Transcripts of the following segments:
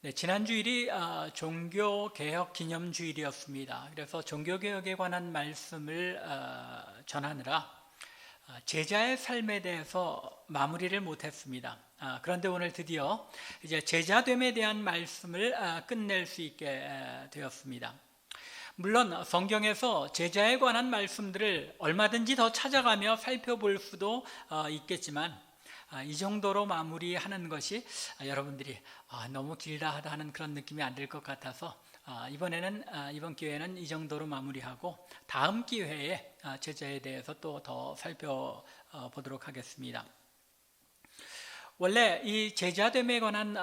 네, 지난 주일이 종교개혁 기념주일이었습니다. 그래서 종교개혁에 관한 말씀을 전하느라 제자의 삶에 대해서 마무리를 못했습니다. 그런데 오늘 드디어 이제 제자됨에 대한 말씀을 끝낼 수 있게 되었습니다. 물론 성경에서 제자에 관한 말씀들을 얼마든지 더 찾아가며 살펴볼 수도 있겠지만 이 정도로 마무리하는 것이 여러분들이 너무 길다 하다 하는 그런 느낌이 안 들 것 같아서 이번 기회는 이 정도로 마무리하고 다음 기회에 제자에 대해서 또 더 살펴보도록 하겠습니다. 원래 이 제자됨에 관한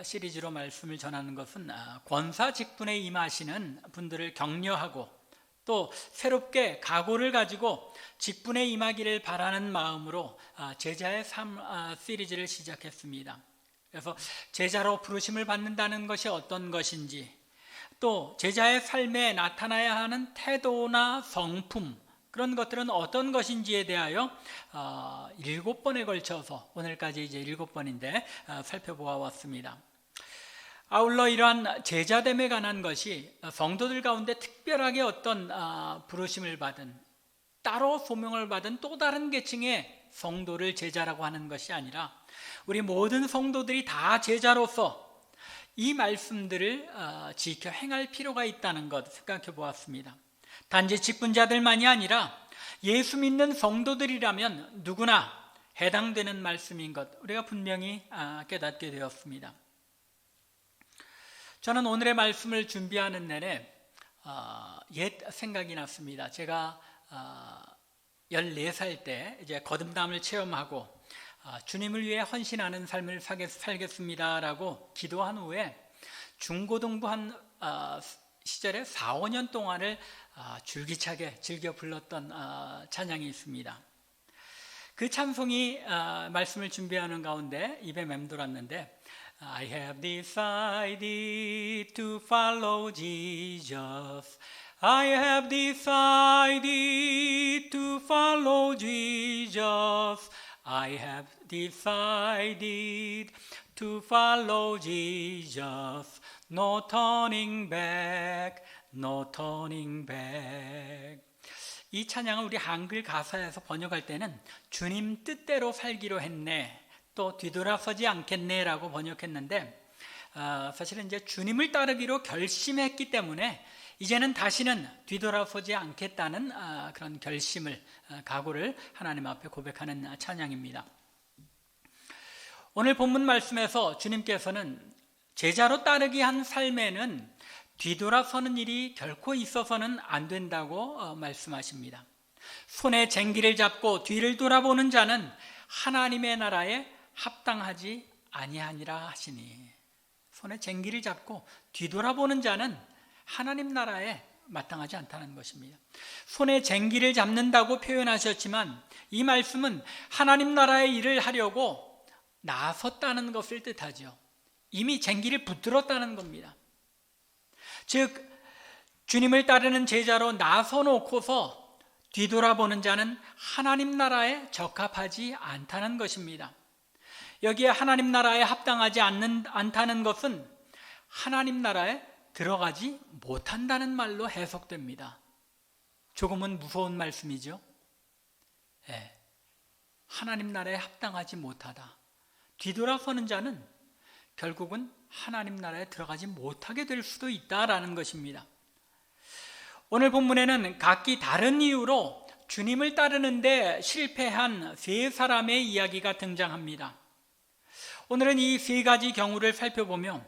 시리즈로 말씀을 전하는 것은 권사 직분에 임하시는 분들을 격려하고 또 새롭게 각오를 가지고 직분에 임하기를 바라는 마음으로 제자의 삶 시리즈를 시작했습니다. 그래서 제자로 부르심을 받는다는 것이 어떤 것인지, 또 제자의 삶에 나타나야 하는 태도나 성품, 그런 것들은 어떤 것인지에 대하여 7번에 걸쳐서 오늘까지 이제 7번인데 살펴보아 왔습니다. 아울러 이러한 제자됨에 관한 것이 성도들 가운데 특별하게 어떤 부르심을 받은, 따로 소명을 받은 또 다른 계층의 성도를 제자라고 하는 것이 아니라 우리 모든 성도들이 다 제자로서 이 말씀들을 지켜 행할 필요가 있다는 것 생각해 보았습니다. 단지 직분자들만이 아니라 예수 믿는 성도들이라면 누구나 해당되는 말씀인 것 우리가 분명히 깨닫게 되었습니다. 저는 오늘의 말씀을 준비하는 내내 옛 생각이 났습니다. 제가 14살 때 이제 거듭남을 체험하고 주님을 위해 헌신하는 삶을 살겠습니다라고 기도한 후에 중고등부한 시절에 4, 5년 동안을 줄기차게 즐겨 불렀던 찬양이 있습니다. 그 찬송이 말씀을 준비하는 가운데 입에 맴돌았는데 I have decided to follow Jesus. I have decided to follow Jesus. I have decided to follow Jesus. No turning back, no turning back. 이 찬양을 우리 한글 가사에서 번역할 때는 주님 뜻대로 살기로 했네, 또 뒤돌아서지 않겠네라고 번역했는데 사실은 이제 주님을 따르기로 결심했기 때문에 이제는 다시는 뒤돌아서지 않겠다는 그런 결심을, 각오를 하나님 앞에 고백하는 찬양입니다. 오늘 본문 말씀에서 주님께서는 제자로 따르기 한 삶에는 뒤돌아서는 일이 결코 있어서는 안 된다고 말씀하십니다. 손에 쟁기를 잡고 뒤를 돌아보는 자는 하나님의 나라에 합당하지 아니하니라 하시니, 손에 쟁기를 잡고 뒤돌아보는 자는 하나님 나라에 마땅하지 않다는 것입니다. 손에 쟁기를 잡는다고 표현하셨지만 이 말씀은 하나님 나라의 일을 하려고 나섰다는 것을 뜻하죠. 이미 쟁기를 붙들었다는 겁니다. 즉 주님을 따르는 제자로 나서놓고서 뒤돌아보는 자는 하나님 나라에 적합하지 않다는 것입니다. 여기에 하나님 나라에 합당하지 않다는 것은 하나님 나라에 들어가지 못한다는 말로 해석됩니다. 조금은 무서운 말씀이죠. 하나님 나라에 합당하지 못하다. 뒤돌아서는 자는 결국은 하나님 나라에 들어가지 못하게 될 수도 있다라는 것입니다. 오늘 본문에는 각기 다른 이유로 주님을 따르는데 실패한 세 사람의 이야기가 등장합니다. 오늘은 이 세 가지 경우를 살펴보며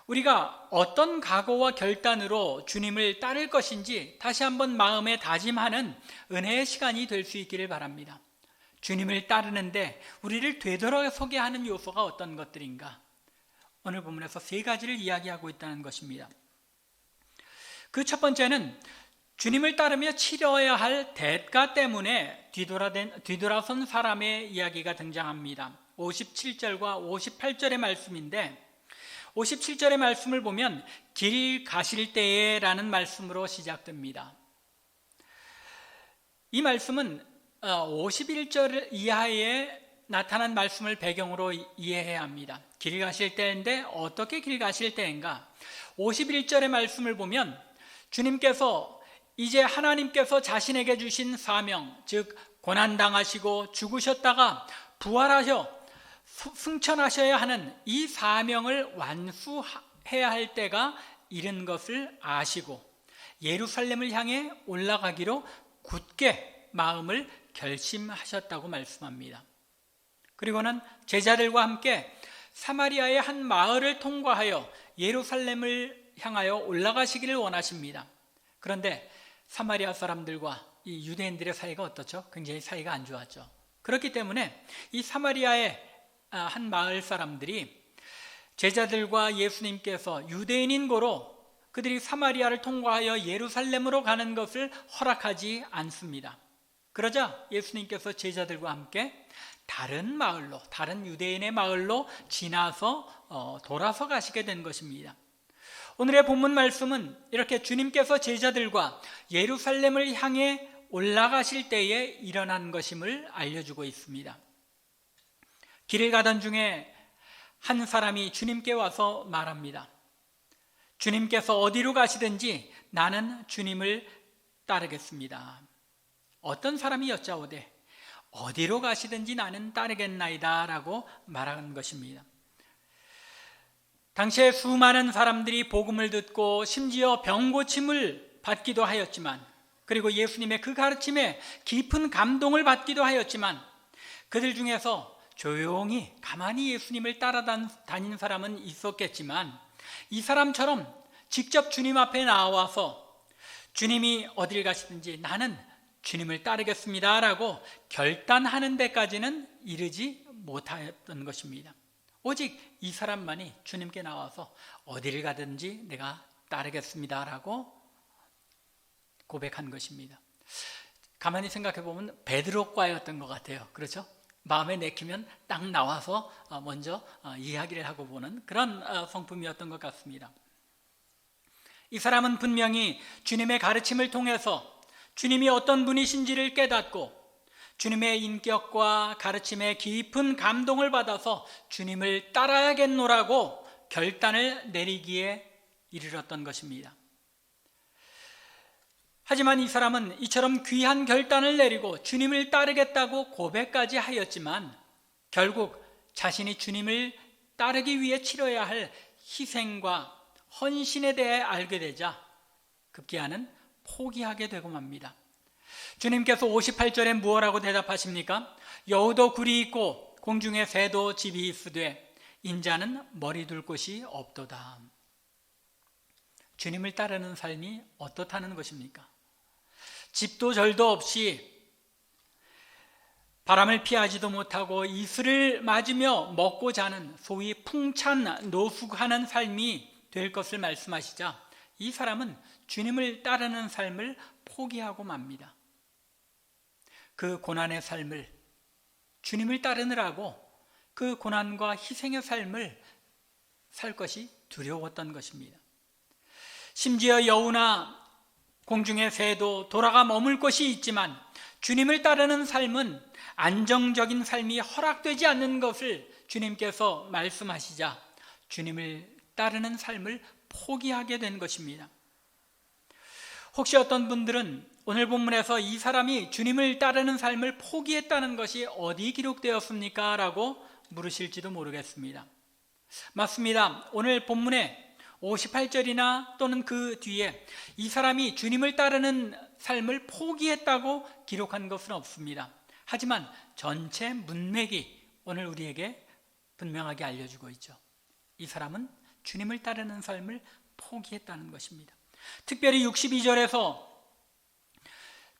우리가 어떤 각오와 결단으로 주님을 따를 것인지 다시 한번 마음에 다짐하는 은혜의 시간이 될 수 있기를 바랍니다. 주님을 따르는데 우리를 되돌아서게 하는 요소가 어떤 것들인가? 오늘 본문에서 세 가지를 이야기하고 있다는 것입니다. 그 첫 번째는 주님을 따르며 치러야 할 대가 때문에 뒤돌아선 사람의 이야기가 등장합니다. 57절과 58절의 말씀인데 57절의 말씀을 보면 길 가실 때에 라는 말씀으로 시작됩니다. 이 말씀은 51절 이하에 나타난 말씀을 배경으로 이해해야 합니다. 길 가실 때인데 어떻게 길 가실 때인가? 51절의 말씀을 보면 주님께서 이제 하나님께서 자신에게 주신 사명, 즉 고난당하시고 죽으셨다가 부활하셔 승천하셔야 하는 이 사명을 완수해야 할 때가 이른 것을 아시고 예루살렘을 향해 올라가기로 굳게 마음을 결심하셨다고 말씀합니다. 그리고는 제자들과 함께 사마리아의 한 마을을 통과하여 예루살렘을 향하여 올라가시기를 원하십니다. 그런데 사마리아 사람들과 이 유대인들의 사이가 어떻죠? 굉장히 사이가 안 좋았죠. 그렇기 때문에 이 사마리아의 한 마을 사람들이 제자들과 예수님께서 유대인인 고로 그들이 사마리아를 통과하여 예루살렘으로 가는 것을 허락하지 않습니다. 그러자 예수님께서 제자들과 함께 다른 마을로, 다른 유대인의 마을로 지나서 돌아서 가시게 된 것입니다. 오늘의 본문 말씀은 이렇게 주님께서 제자들과 예루살렘을 향해 올라가실 때에 일어난 것임을 알려주고 있습니다. 길을 가던 중에 한 사람이 주님께 와서 말합니다. 주님께서 어디로 가시든지 나는 주님을 따르겠습니다. 어떤 사람이 여짜오되 어디로 가시든지 나는 따르겠나이다 라고 말한 것입니다. 당시에 수많은 사람들이 복음을 듣고 심지어 병고침을 받기도 하였지만, 그리고 예수님의 그 가르침에 깊은 감동을 받기도 하였지만, 그들 중에서 조용히 가만히 예수님을 따라다닌 사람은 있었겠지만, 이 사람처럼 직접 주님 앞에 나와서 주님이 어딜 가시든지 나는 주님을 따르겠습니다 라고 결단하는 데까지는 이르지 못했던 것입니다. 오직 이 사람만이 주님께 나와서 어디를 가든지 내가 따르겠습니다 라고 고백한 것입니다. 가만히 생각해 보면 베드로과였던 것 같아요. 그렇죠? 마음에 내키면 딱 나와서 먼저 이야기를 하고 보는 그런 성품이었던 것 같습니다. 이 사람은 분명히 주님의 가르침을 통해서 주님이 어떤 분이신지를 깨닫고 주님의 인격과 가르침에 깊은 감동을 받아서 주님을 따라야겠노라고 결단을 내리기에 이르렀던 것입니다. 하지만 이 사람은 이처럼 귀한 결단을 내리고 주님을 따르겠다고 고백까지 하였지만 결국 자신이 주님을 따르기 위해 치러야 할 희생과 헌신에 대해 알게 되자 급기야는 포기하게 되고 맙니다. 주님께서 58절에 무엇라고 대답하십니까? 여우도 굴이 있고 공중에 새도 집이 있으되 인자는 머리 둘 곳이 없도다. 주님을 따르는 삶이 어떻다는 것입니까? 집도 절도 없이 바람을 피하지도 못하고 이슬을 맞으며 먹고 자는 소위 풍찬 노숙하는 삶이 될 것을 말씀하시자 이 사람은 주님을 따르는 삶을 포기하고 맙니다. 그 고난의 삶을 주님을 따르느라고 그 고난과 희생의 삶을 살 것이 두려웠던 것입니다. 심지어 여우나 공중의 새도 돌아가 머물 곳이 있지만 주님을 따르는 삶은 안정적인 삶이 허락되지 않는 것을 주님께서 말씀하시자 주님을 따르는 삶을 포기하게 된 것입니다. 혹시 어떤 분들은 오늘 본문에서 이 사람이 주님을 따르는 삶을 포기했다는 것이 어디 기록되었습니까? 라고 물으실지도 모르겠습니다. 맞습니다. 오늘 본문에 58절이나 또는 그 뒤에 이 사람이 주님을 따르는 삶을 포기했다고 기록한 것은 없습니다. 하지만 전체 문맥이 오늘 우리에게 분명하게 알려주고 있죠. 이 사람은 주님을 따르는 삶을 포기했다는 것입니다. 특별히 62절에서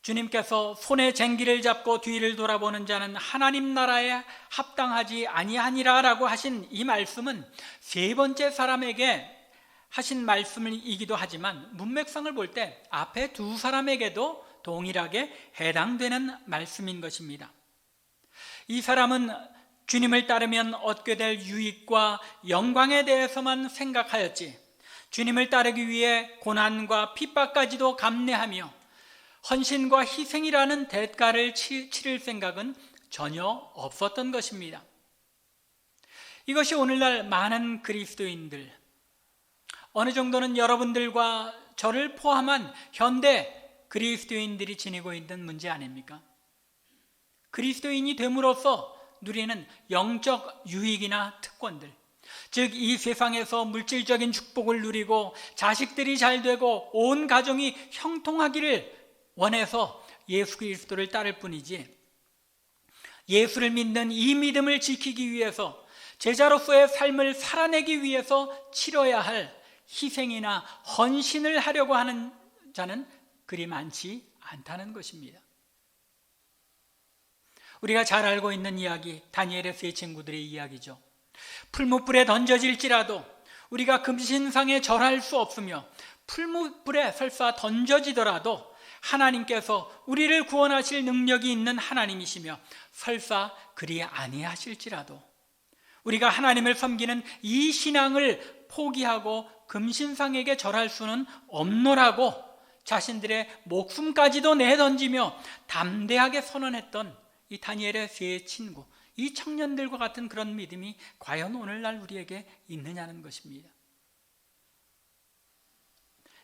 주님께서 손에 쟁기를 잡고 뒤를 돌아보는 자는 하나님 나라에 합당하지 아니하니라 라고 하신 이 말씀은 세 번째 사람에게 하신 말씀이기도 하지만 문맥상을 볼 때 앞에 두 사람에게도 동일하게 해당되는 말씀인 것입니다. 이 사람은 주님을 따르면 얻게 될 유익과 영광에 대해서만 생각하였지 주님을 따르기 위해 고난과 핍박까지도 감내하며 헌신과 희생이라는 대가를 치를 생각은 전혀 없었던 것입니다. 이것이 오늘날 많은 그리스도인들, 어느 정도는 여러분들과 저를 포함한 현대 그리스도인들이 지니고 있는 문제 아닙니까? 그리스도인이 됨으로써 누리는 영적 유익이나 특권들, 즉 이 세상에서 물질적인 축복을 누리고 자식들이 잘 되고 온 가정이 형통하기를 원해서 예수 그리스도를 따를 뿐이지, 예수를 믿는 이 믿음을 지키기 위해서 제자로서의 삶을 살아내기 위해서 치러야 할 희생이나 헌신을 하려고 하는 자는 그리 많지 않다는 것입니다. 우리가 잘 알고 있는 이야기, 다니엘의 세 친구들의 이야기죠. 풀무불에 던져질지라도 우리가 금신상에 절할 수 없으며, 풀무불에 설사 던져지더라도 하나님께서 우리를 구원하실 능력이 있는 하나님이시며, 설사 그리 아니하실지라도 우리가 하나님을 섬기는 이 신앙을 포기하고 금신상에게 절할 수는 없노라고 자신들의 목숨까지도 내던지며 담대하게 선언했던 이 다니엘의 세 친구, 이 청년들과 같은 그런 믿음이 과연 오늘날 우리에게 있느냐는 것입니다.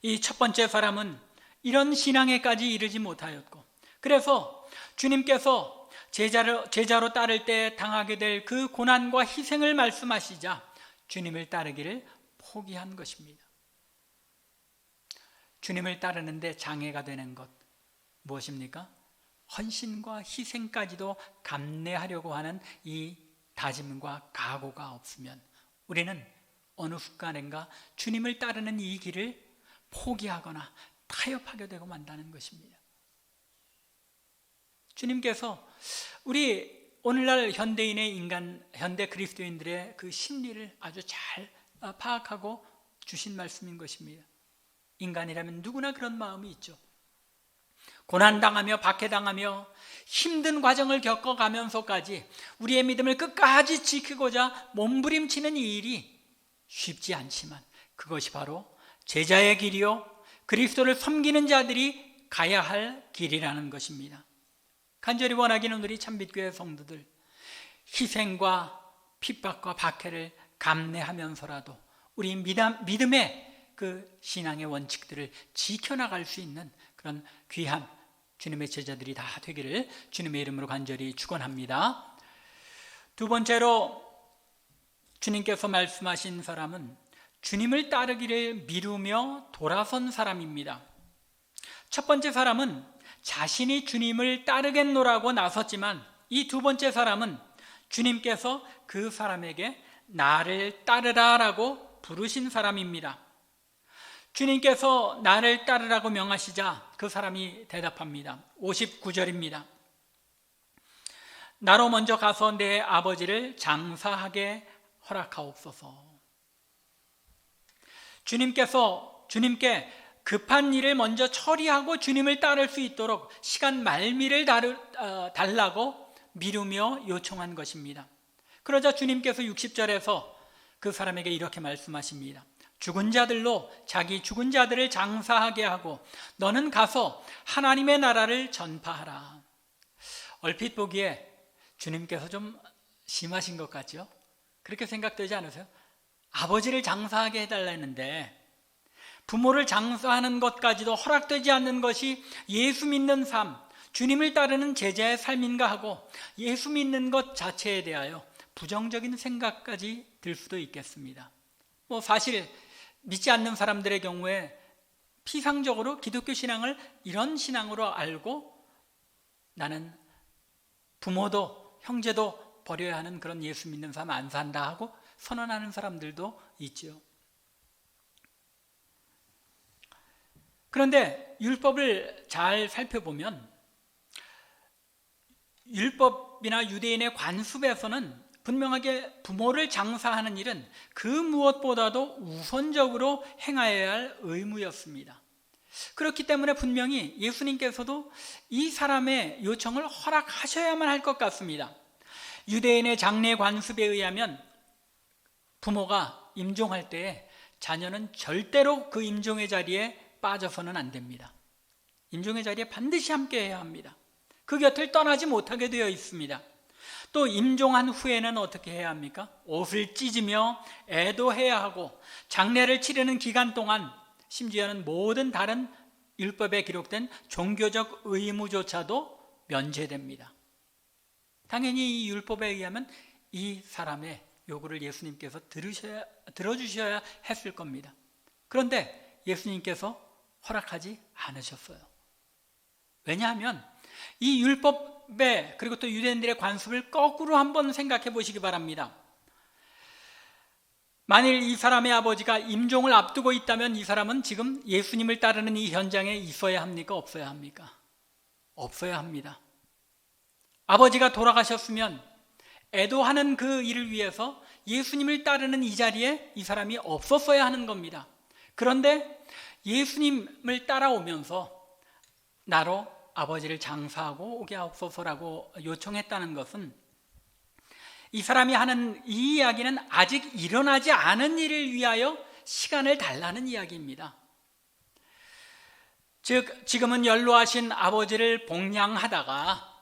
이 첫 번째 사람은 이런 신앙에까지 이르지 못하였고, 그래서 주님께서 제자로 따를 때 당하게 될 그 고난과 희생을 말씀하시자 주님을 따르기를 포기한 것입니다. 주님을 따르는데 장애가 되는 것 무엇입니까? 헌신과 희생까지도 감내하려고 하는 이 다짐과 각오가 없으면 우리는 어느 순간인가 주님을 따르는 이 길을 포기하거나 타협하게 되고 만다는 것입니다. 주님께서 우리 오늘날 현대 그리스도인들의 그 심리를 아주 잘 파악하고 주신 말씀인 것입니다. 인간이라면 누구나 그런 마음이 있죠. 고난당하며 박해당하며 힘든 과정을 겪어가면서까지 우리의 믿음을 끝까지 지키고자 몸부림치는 이 일이 쉽지 않지만, 그것이 바로 제자의 길이요 그리스도를 섬기는 자들이 가야 할 길이라는 것입니다. 간절히 원하기는 우리 참빛교회 성도들, 희생과 핍박과 박해를 감내하면서라도 우리 믿음의 그 신앙의 원칙들을 지켜나갈 수 있는 그런 귀한 주님의 제자들이 다 되기를 주님의 이름으로 간절히 축원합니다. 두 번째로 주님께서 말씀하신 사람은 주님을 따르기를 미루며 돌아선 사람입니다. 첫 번째 사람은 자신이 주님을 따르겠노라고 나섰지만, 이 두 번째 사람은 주님께서 그 사람에게 나를 따르라라고 부르신 사람입니다. 주님께서 나를 따르라고 명하시자 그 사람이 대답합니다. 59절입니다. 나로 먼저 가서 내 아버지를 장사하게 허락하옵소서. 주님께 급한 일을 먼저 처리하고 주님을 따를 수 있도록 시간 말미를 달라고 미루며 요청한 것입니다. 그러자 주님께서 60절에서 그 사람에게 이렇게 말씀하십니다. 죽은 자들로 자기 죽은 자들을 장사하게 하고 너는 가서 하나님의 나라를 전파하라. 얼핏 보기에 주님께서 좀 심하신 것 같죠? 그렇게 생각되지 않으세요? 아버지를 장사하게 해달라 했는데 부모를 장사하는 것까지도 허락되지 않는 것이 예수 믿는 삶, 주님을 따르는 제자의 삶인가 하고 예수 믿는 것 자체에 대하여 부정적인 생각까지 들 수도 있겠습니다. 사실 믿지 않는 사람들의 경우에 피상적으로 기독교 신앙을 이런 신앙으로 알고 나는 부모도 형제도 버려야 하는 그런 예수 믿는 삶 안 산다 하고 선언하는 사람들도 있죠. 그런데 율법을 잘 살펴보면 율법이나 유대인의 관습에서는 분명하게 부모를 장사하는 일은 그 무엇보다도 우선적으로 행하여야 할 의무였습니다. 그렇기 때문에 분명히 예수님께서도 이 사람의 요청을 허락하셔야만 할 것 같습니다. 유대인의 장례 관습에 의하면 부모가 임종할 때에 자녀는 절대로 그 임종의 자리에 빠져서는 안 됩니다. 임종의 자리에 반드시 함께 해야 합니다. 그 곁을 떠나지 못하게 되어 있습니다. 또 임종한 후에는 어떻게 해야 합니까? 옷을 찢으며 애도해야 하고 장례를 치르는 기간 동안 심지어는 모든 다른 율법에 기록된 종교적 의무조차도 면제됩니다. 당연히 이 율법에 의하면 이 사람의 요구를 예수님께서 들어주셔야 했을 겁니다. 그런데 예수님께서 허락하지 않으셨어요. 왜냐하면 이 율법에 그리고 또 유대인들의 관습을 거꾸로 한번 생각해 보시기 바랍니다. 만일 이 사람의 아버지가 임종을 앞두고 있다면 이 사람은 지금 예수님을 따르는 이 현장에 있어야 합니까? 없어야 합니까? 없어야 합니다. 아버지가 돌아가셨으면 애도하는 그 일을 위해서 예수님을 따르는 이 자리에 이 사람이 없었어야 하는 겁니다. 그런데 예수님을 따라오면서 나로 아버지를 장사하고 오게 하옵소서라고 요청했다는 것은 이 사람이 하는 이 이야기는 아직 일어나지 않은 일을 위하여 시간을 달라는 이야기입니다. 즉 지금은 연로하신 아버지를 복양하다가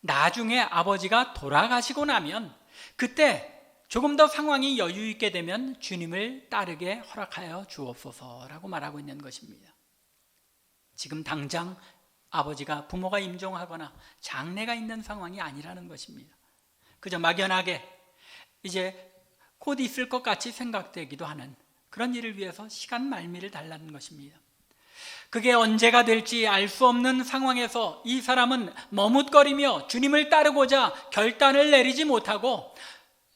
나중에 아버지가 돌아가시고 나면 그때 조금 더 상황이 여유 있게 되면 주님을 따르게 허락하여 주옵소서라고 말하고 있는 것입니다. 지금 당장 아버지가 부모가 임종하거나 장례가 있는 상황이 아니라는 것입니다. 그저 막연하게 이제 곧 있을 것 같이 생각되기도 하는 그런 일을 위해서 시간 말미를 달라는 것입니다. 그게 언제가 될지 알 수 없는 상황에서 이 사람은 머뭇거리며 주님을 따르고자 결단을 내리지 못하고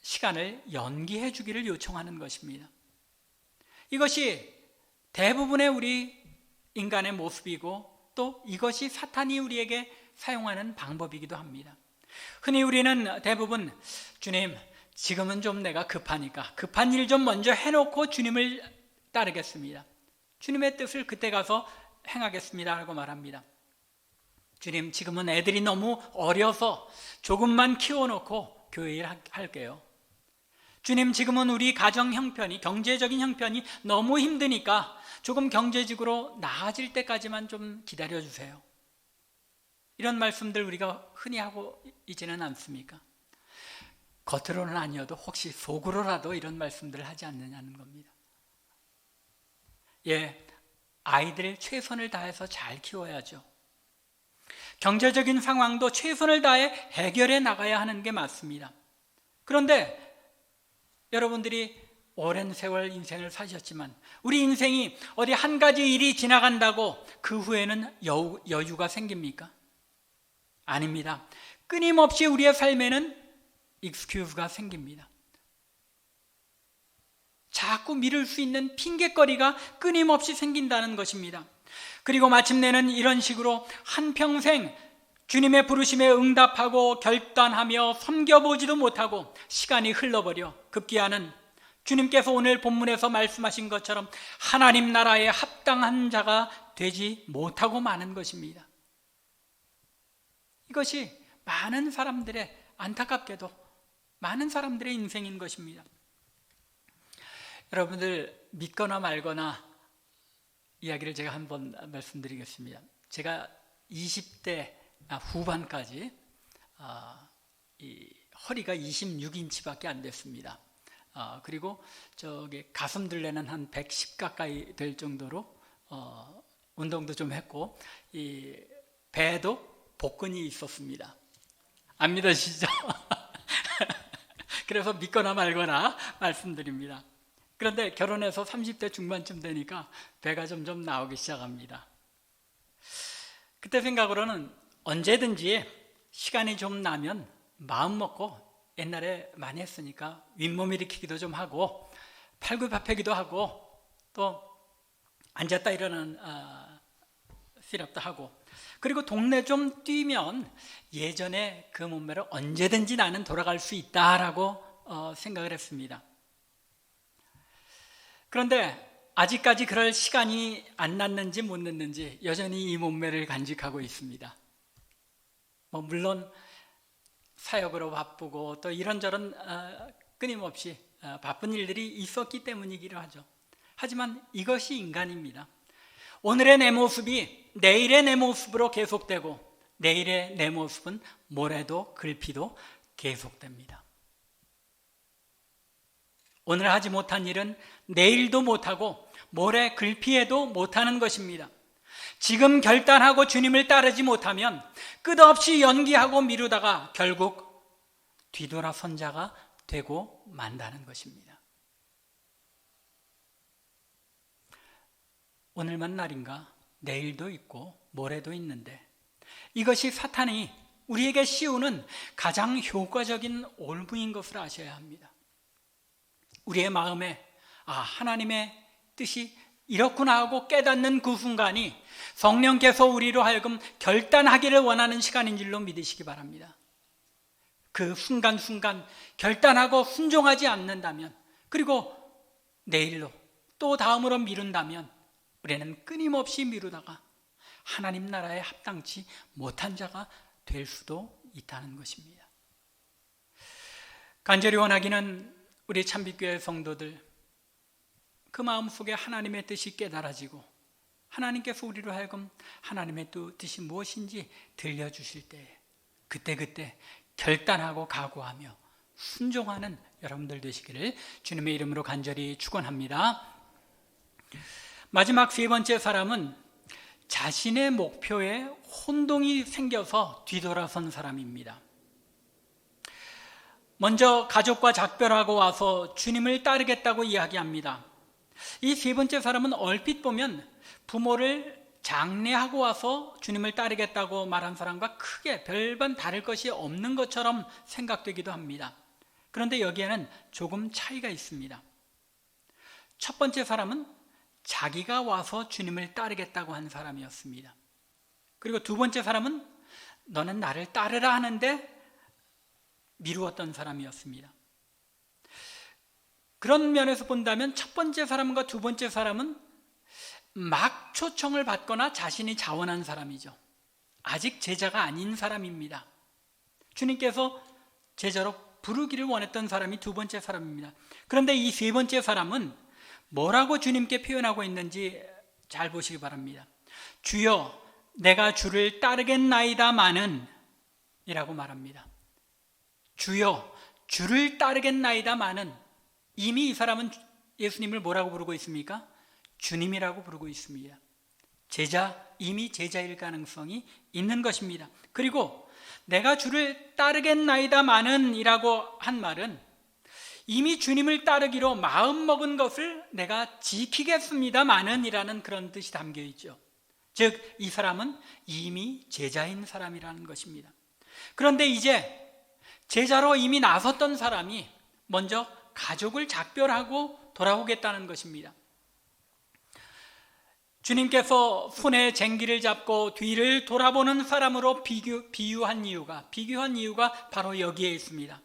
시간을 연기해 주기를 요청하는 것입니다. 이것이 대부분의 우리 인간의 모습이고 또 이것이 사탄이 우리에게 사용하는 방법이기도 합니다. 흔히 우리는 대부분 주님 지금은 좀 내가 급하니까 급한 일 좀 먼저 해놓고 주님을 따르겠습니다. 주님의 뜻을 그때 가서 행하겠습니다 라고 말합니다. 주님 지금은 애들이 너무 어려서 조금만 키워놓고 교회 일 할게요. 주님 지금은 우리 가정 형편이 경제적인 형편이 너무 힘드니까 조금 경제적으로 나아질 때까지만 좀 기다려주세요. 이런 말씀들 우리가 흔히 하고 있지는 않습니까? 겉으로는 아니어도 혹시 속으로라도 이런 말씀들을 하지 않느냐는 겁니다. 예, 아이들 최선을 다해서 잘 키워야죠. 경제적인 상황도 최선을 다해 해결해 나가야 하는 게 맞습니다. 그런데 여러분들이 오랜 세월 인생을 사셨지만 우리 인생이 어디 한 가지 일이 지나간다고 그 후에는 여유가 생깁니까? 아닙니다. 끊임없이 우리의 삶에는 excuse가 생깁니다. 자꾸 미룰 수 있는 핑계거리가 끊임없이 생긴다는 것입니다. 그리고 마침내는 이런 식으로 한평생 주님의 부르심에 응답하고 결단하며 섬겨보지도 못하고 시간이 흘러버려 급기야는 주님께서 오늘 본문에서 말씀하신 것처럼 하나님 나라에 합당한 자가 되지 못하고 마는 것입니다. 이것이 많은 사람들의 안타깝게도 많은 사람들의 인생인 것입니다. 여러분들 믿거나 말거나 이야기를 제가 한번 말씀드리겠습니다. 제가 20대 후반까지 이 허리가 26인치밖에 안 됐습니다. 그리고 저기 가슴둘레는 한 110 가까이 될 정도로 운동도 좀 했고 이 배도 복근이 있었습니다. 안 믿으시죠? 그래서 믿거나 말거나 말씀드립니다. 그런데 결혼해서 30대 중반쯤 되니까 배가 점점 나오기 시작합니다. 그때 생각으로는 언제든지 시간이 좀 나면 마음 먹고 옛날에 많이 했으니까 윗몸 일으키기도 좀 하고 팔굽혀펴기도 하고 또 앉았다 일어나는 셋업도 하고 그리고 동네 좀 뛰면 예전에 그 몸매로 언제든지 나는 돌아갈 수 있다라고 생각을 했습니다. 그런데 아직까지 그럴 시간이 안 났는지 못 났는지 여전히 이 몸매를 간직하고 있습니다. 물론 사역으로 바쁘고 또 이런저런 끊임없이 바쁜 일들이 있었기 때문이기도 하죠. 하지만 이것이 인간입니다. 오늘의 내 모습이 내일의 내 모습으로 계속되고 내일의 내 모습은 모레도 글피도 계속됩니다. 오늘 하지 못한 일은 내일도 못하고 모레 글피해도 못하는 것입니다. 지금 결단하고 주님을 따르지 못하면 끝없이 연기하고 미루다가 결국 뒤돌아선 자가 되고 만다는 것입니다. 오늘만 날인가? 내일도 있고 모레도 있는데 이것이 사탄이 우리에게 씌우는 가장 효과적인 올무인 것을 아셔야 합니다. 우리의 마음에 하나님의 뜻이 이렇구나 하고 깨닫는 그 순간이 성령께서 우리로 하여금 결단하기를 원하는 시간인 줄로 믿으시기 바랍니다. 그 순간순간 결단하고 순종하지 않는다면, 그리고 내일로 또 다음으로 미룬다면 우리는 끊임없이 미루다가 하나님 나라에 합당치 못한 자가 될 수도 있다는 것입니다. 간절히 원하기는 우리 참빛교회 성도들 그 마음속에 하나님의 뜻이 깨달아지고 하나님께서 우리로 하여금 하나님의 뜻이 무엇인지 들려주실 때에 그때그때 결단하고 각오하며 순종하는 여러분들 되시기를 주님의 이름으로 간절히 축원합니다. 마지막 세 번째 사람은 자신의 목표에 혼동이 생겨서 뒤돌아선 사람입니다. 먼저 가족과 작별하고 와서 주님을 따르겠다고 이야기합니다. 이 세 번째 사람은 얼핏 보면 부모를 장례하고 와서 주님을 따르겠다고 말한 사람과 크게 별반 다를 것이 없는 것처럼 생각되기도 합니다. 그런데 여기에는 조금 차이가 있습니다. 첫 번째 사람은 자기가 와서 주님을 따르겠다고 한 사람이었습니다. 그리고 두 번째 사람은 너는 나를 따르라 하는데 미루었던 사람이었습니다. 그런 면에서 본다면 첫 번째 사람과 두 번째 사람은 막 초청을 받거나 자신이 자원한 사람이죠. 아직 제자가 아닌 사람입니다. 주님께서 제자로 부르기를 원했던 사람이 두 번째 사람입니다. 그런데 이 세 번째 사람은 뭐라고 주님께 표현하고 있는지 잘 보시기 바랍니다. 주여 내가 주를 따르겠나이다마는 이라고 말합니다. 주여 주를 따르겠나이다마는, 이미 이 사람은 예수님을 뭐라고 부르고 있습니까? 주님이라고 부르고 있습니다. 이미 제자일 가능성이 있는 것입니다. 그리고 내가 주를 따르겠나이다마는 이라고 한 말은 이미 주님을 따르기로 마음먹은 것을 내가 지키겠습니다마는 이라는 그런 뜻이 담겨 있죠. 즉 이 사람은 이미 제자인 사람이라는 것입니다. 그런데 이제 제자로 이미 나섰던 사람이 먼저 가족을 작별하고 돌아오겠다는 것입니다. 주님께서 손에 쟁기를 잡고 뒤를 돌아보는 사람으로 비유한 이유가 바로 여기에 있습니다.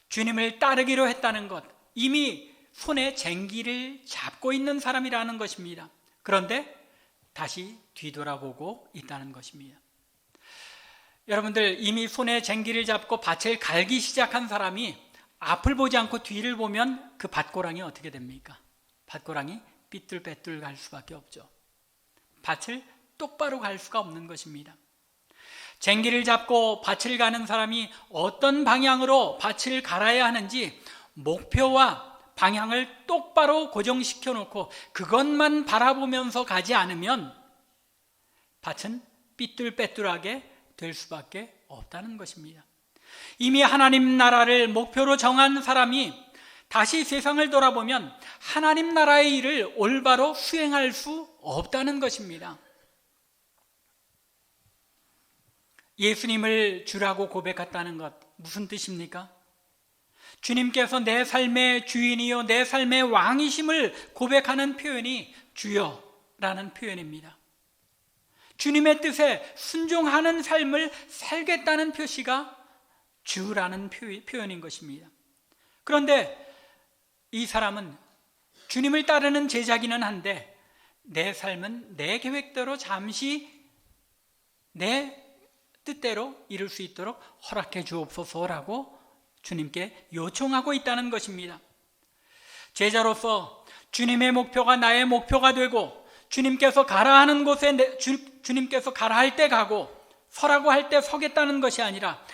주님을 따르기로 했다는 것, 이미 손에 쟁기를 잡고 있는 사람이라는 것입니다. 그런데 다시 뒤돌아보고 있다는 것입니다. 여러분들, 이미 손에 쟁기를 잡고 밭을 갈기 시작한 사람이 앞을 보지 않고 뒤를 보면 그 밭고랑이 어떻게 됩니까? 밭고랑이 삐뚤빼뚤 갈 수밖에 없죠. 밭을 똑바로 갈 수가 없는 것입니다. 쟁기를 잡고 밭을 가는 사람이 어떤 방향으로 밭을 갈아야 하는지 목표와 방향을 똑바로 고정시켜 놓고 그것만 바라보면서 가지 않으면 밭은 삐뚤빼뚤하게 될 수밖에 없다는 것입니다. 이미 하나님 나라를 목표로 정한 사람이 다시 세상을 돌아보면 하나님 나라의 일을 올바로 수행할 수 없다는 것입니다. 예수님을 주라고 고백했다는 것, 무슨 뜻입니까? 주님께서 내 삶의 주인이요 내 삶의 왕이심을 고백하는 표현이 주여라는 표현입니다. 주님의 뜻에 순종하는 삶을 살겠다는 표시가 주라는 표현인 것입니다. 그런데 이 사람은 주님을 따르는 제자기는 한데 내 삶은 내 계획대로 잠시 내 뜻대로 이룰 수 있도록 허락해 주옵소서라고 주님께 요청하고 있다는 것입니다. 제자로서 주님의 목표가 나의 목표가 되고 주님께서 가라 하는 곳에 주님께서 가라 할 때 가고 서라고 할 때 서겠다는 것이 아니라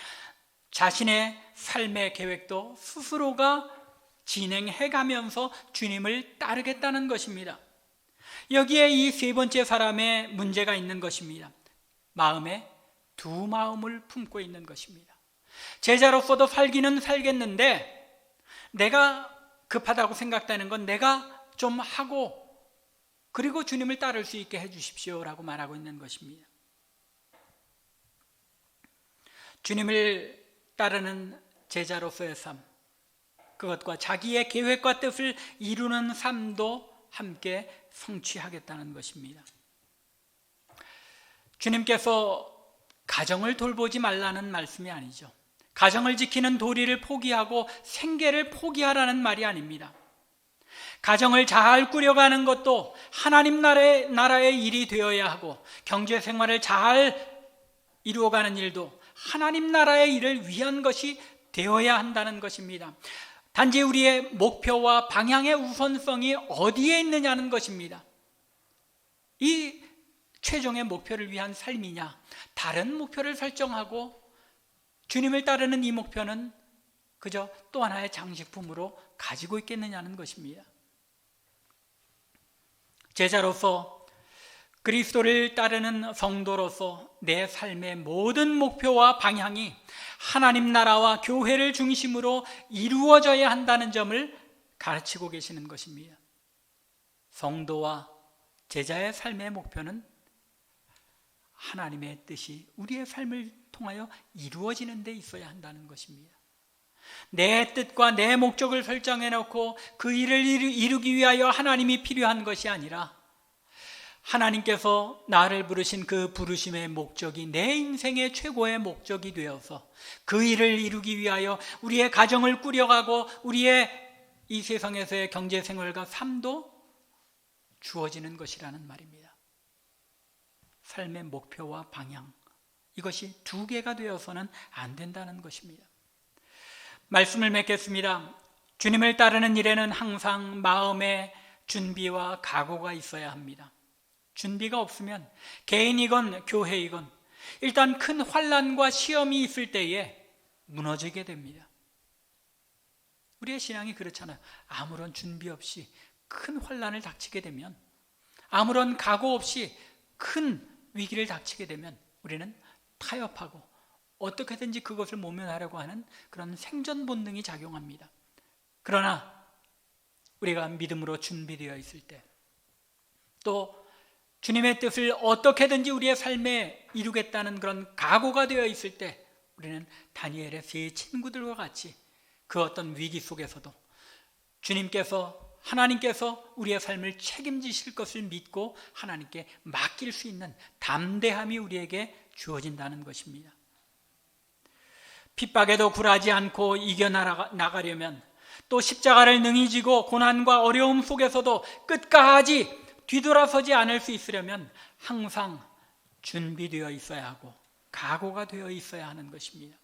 자신의 삶의 계획도 스스로가 진행해 가면서 주님을 따르겠다는 것입니다. 여기에 이 세 번째 사람의 문제가 있는 것입니다. 마음에 두 마음을 품고 있는 것입니다. 제자로서도 살기는 살겠는데 내가 급하다고 생각되는 건 내가 좀 하고 그리고 주님을 따를 수 있게 해주십시오 라고 말하고 있는 것입니다. 주님을 따르는 제자로서의 삶, 그것과 자기의 계획과 뜻을 이루는 삶도 함께 성취하겠다는 것입니다. 주님께서 가정을 돌보지 말라는 말씀이 아니죠. 가정을 지키는 도리를 포기하고 생계를 포기하라는 말이 아닙니다. 가정을 잘 꾸려가는 것도 하나님 나라의 일이 되어야 하고 경제 생활을 잘 이루어가는 일도 하나님 나라의 일을 위한 것이 되어야 한다는 것입니다. 단지 우리의 목표와 방향의 우선성이 어디에 있느냐는 것입니다. 이 최종의 목표를 위한 삶이냐, 다른 목표를 설정하고 주님을 따르는 이 목표는 그저 또 하나의 장식품으로 가지고 있겠느냐는 것입니다. 제자로서 그리스도를 따르는 성도로서 내 삶의 모든 목표와 방향이 하나님 나라와 교회를 중심으로 이루어져야 한다는 점을 가르치고 계시는 것입니다. 성도와 제자의 삶의 목표는 하나님의 뜻이 우리의 삶을 통하여 이루어지는 데 있어야 한다는 것입니다. 내 뜻과 내 목적을 설정해 놓고 그 일을 이루기 위하여 하나님이 필요한 것이 아니라 하나님께서 나를 부르신 그 부르심의 목적이 내 인생의 최고의 목적이 되어서 그 일을 이루기 위하여 우리의 가정을 꾸려가고 우리의 이 세상에서의 경제생활과 삶도 주어지는 것이라는 말입니다. 삶의 목표와 방향, 이것이 두 개가 되어서는 안 된다는 것입니다. 말씀을 맺겠습니다. 주님을 따르는 일에는 항상 마음의 준비와 각오가 있어야 합니다. 준비가 없으면 개인이건 교회이건 일단 큰 환난과 시험이 있을 때에 무너지게 됩니다. 우리의 신앙이 그렇잖아요. 아무런 준비 없이 큰 환난을 닥치게 되면, 아무런 각오 없이 큰 위기를 닥치게 되면 우리는 타협하고 어떻게든지 그것을 모면하려고 하는 그런 생존 본능이 작용합니다. 그러나 우리가 믿음으로 준비되어 있을 때, 또 주님의 뜻을 어떻게든지 우리의 삶에 이루겠다는 그런 각오가 되어 있을 때 우리는 다니엘의 세 친구들과 같이 그 어떤 위기 속에서도 하나님께서 우리의 삶을 책임지실 것을 믿고 하나님께 맡길 수 있는 담대함이 우리에게 주어진다는 것입니다. 핍박에도 굴하지 않고 이겨나가려면, 또 십자가를 능히 지고 고난과 어려움 속에서도 끝까지 뒤돌아서지 않을 수 있으려면 항상 준비되어 있어야 하고 각오가 되어 있어야 하는 것입니다.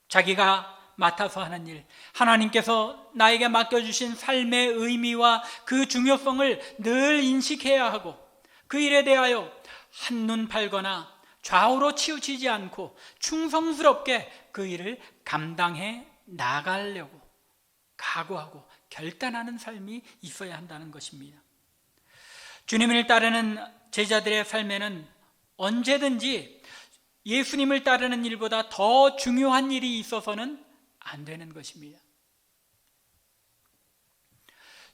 자기가 맡아서 하는 일, 하나님께서 나에게 맡겨주신 삶의 의미와 그 중요성을 늘 인식해야 하고 그 일에 대하여 한눈 팔거나 좌우로 치우치지 않고 충성스럽게 그 일을 감당해 나가려고 각오하고 결단하는 삶이 있어야 한다는 것입니다. 주님을 따르는 제자들의 삶에는 언제든지 예수님을 따르는 일보다 더 중요한 일이 있어서는 안 되는 것입니다.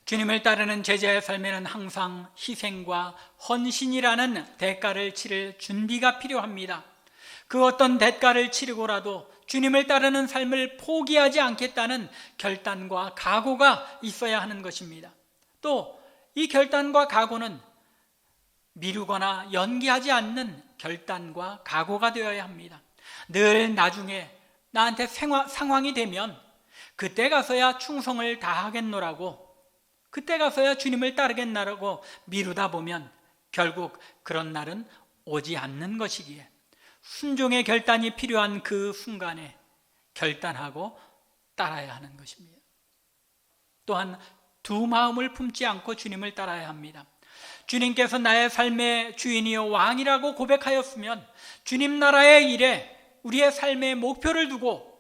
주님을 따르는 제자의 삶에는 항상 희생과 헌신이라는 대가를 치를 준비가 필요합니다. 그 어떤 대가를 치르고라도 주님을 따르는 삶을 포기하지 않겠다는 결단과 각오가 있어야 하는 것입니다. 또 이 결단과 각오는 미루거나 연기하지 않는 결단과 각오가 되어야 합니다. 늘 나중에 나한테 상황이 되면 그때 가서야 충성을 다하겠노라고, 그때 가서야 주님을 따르겠노라고 미루다 보면 결국 그런 날은 오지 않는 것이기에 순종의 결단이 필요한 그 순간에 결단하고 따라야 하는 것입니다. 또한 두 마음을 품지 않고 주님을 따라야 합니다. 주님께서 나의 삶의 주인이요 왕이라고 고백하였으면 주님 나라의 일에 우리의 삶의 목표를 두고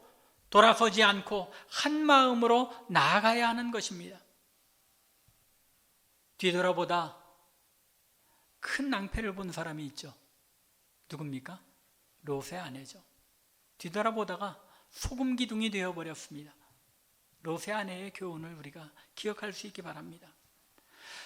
돌아서지 않고 한 마음으로 나아가야 하는 것입니다. 뒤돌아보다 큰 낭패를 본 사람이 있죠. 누굽니까? 롯의 아내죠. 뒤돌아보다가 소금 기둥이 되어버렸습니다. 롯의 아내의 교훈을 우리가 기억할 수 있기 바랍니다.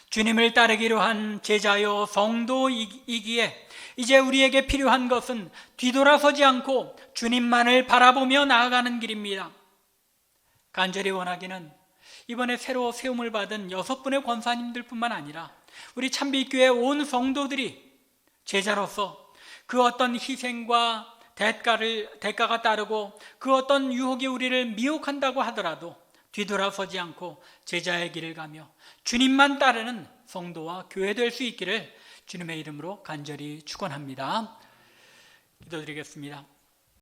주님을 따르기로 한 제자요 성도이기에 이제 우리에게 필요한 것은 뒤돌아서지 않고 주님만을 바라보며 나아가는 길입니다. 간절히 원하기는 이번에 새로 세움을 받은 6분의 권사님들 뿐만 아니라 우리 참빛교회 온 성도들이 제자로서 그 어떤 희생과 대가가 따르고 그 어떤 유혹이 우리를 미혹한다고 하더라도 뒤돌아서지 않고 제자의 길을 가며 주님만 따르는 성도와 교회 될 수 있기를 주님의 이름으로 간절히 축원합니다. 기도드리겠습니다.